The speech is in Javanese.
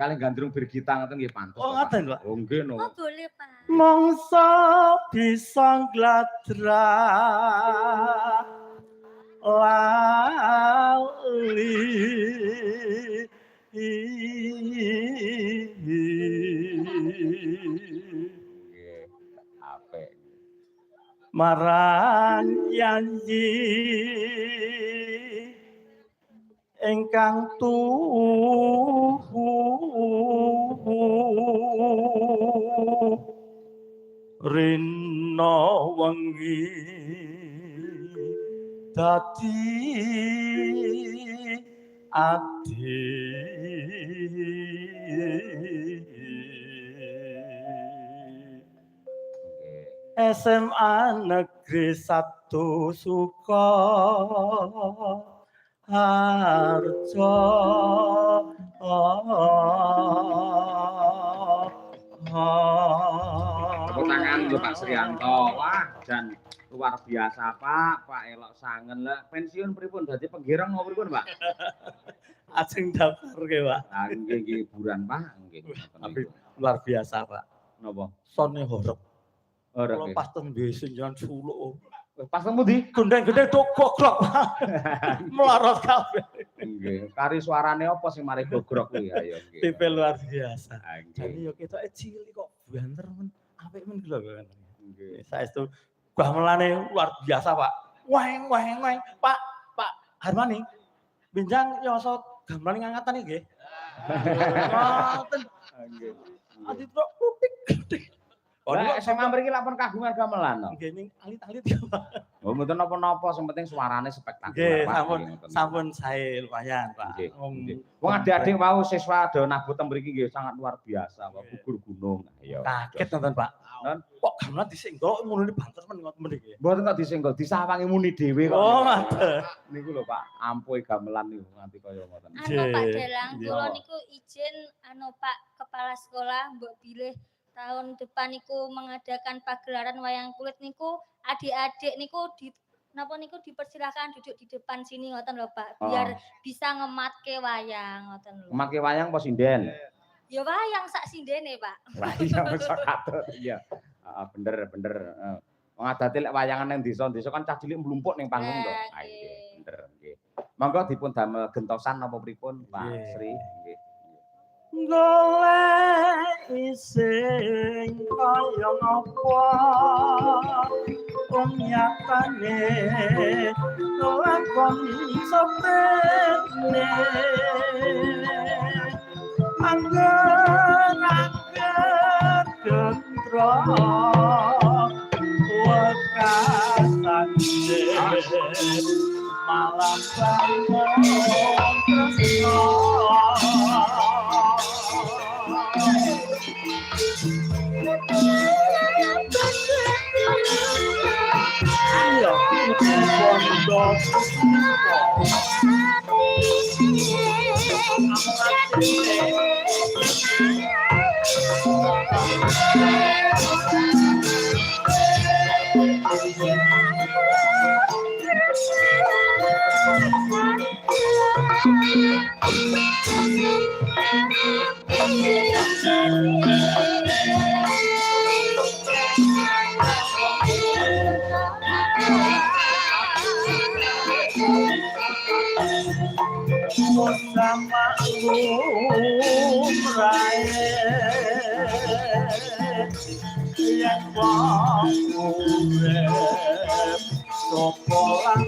kali gandrung birgita ngoten nggih pantes. Oh ngoten, Pak. Oh nggih no. Oh boleh Pak. Mongso bisa gladra lali Nggih, apik. marang yanyi ingkang tuhu rina wengi dadi ati SMA Negeri 1 Sukoharjo. Tepuk tangan lho Pak Srianto. Wah, jan luar biasa Pak. Pak elok sangen lah. Pensiun pripun dadi penggirang apa pripun Pak? Ajeng daftar ke Pak. Ah nggih hiburan Pak. Nggih. Tapi luar biasa Pak. Napa? Sone horep. Ora Kalau pas teng desa jangan suluk. Pas temu di Gendeng-gendeng tok gogrok. Melorot kabeh. nggih. Kari suarane apa sing mari gogrok kuwi ayo nggih. Tipe luar biasa. Nggih. Jadi yo ketoke cilik kok banter men. Apik men lho kan. Nggih. Saestu gamelane luar biasa, Pak. Weng. Pak Harmani. Benjang yoso gamelan ngangatan nggih. Ngoten. Nggih. Ati tok putik. Oh, nek SMA mriki lak pun kagungan gamelan to. Nggih ning alit-alit ya, Pak. Oh, mboten napa-napa, sing penting suarane spektakuler, Nggih, Pak. sampun sae lumayan, Pak. Nggih. Wong adik-adik wau siswa do nabut teng mriki nggih sangat luar biasa, Pak. Gugur gunung. Ayo. Kaget nonton, Pak. Kok gamelan disenggol ngono banter men ngoten mriki. Mboten kok disenggol, disawangi muni dhewe kok. Oh, ngoten. Niku lho, Pak, ampuhe gamelan niku nganti kaya ngoten. Anu Pak Delang, kula niku izin anu Pak Kepala Sekolah mbok bilih tahun depan niku mengadakan pagelaran wayang kulit niku adik-adik niku napa niku dipersilakan duduk di depan sini ngoten lho Pak biar bisa ngematke wayang ngoten lho. Ngematke wayang apa sinden? Ya wayang sak sindene Pak. Wayang sak katut iya. Heeh bener. Wong adate lek wayangan nang desa-desa kan cah cilik mlumpuk ning panggung to. Ah nggih, bener nggih. Monggo dipun damel gentosan napa pripun Pak Sri nggih. Golek sing kaya napa wong nyatane lakon sepene angger gendro wekasan malam bangun tresno ayo pondok sama umrae yang wangure sopolan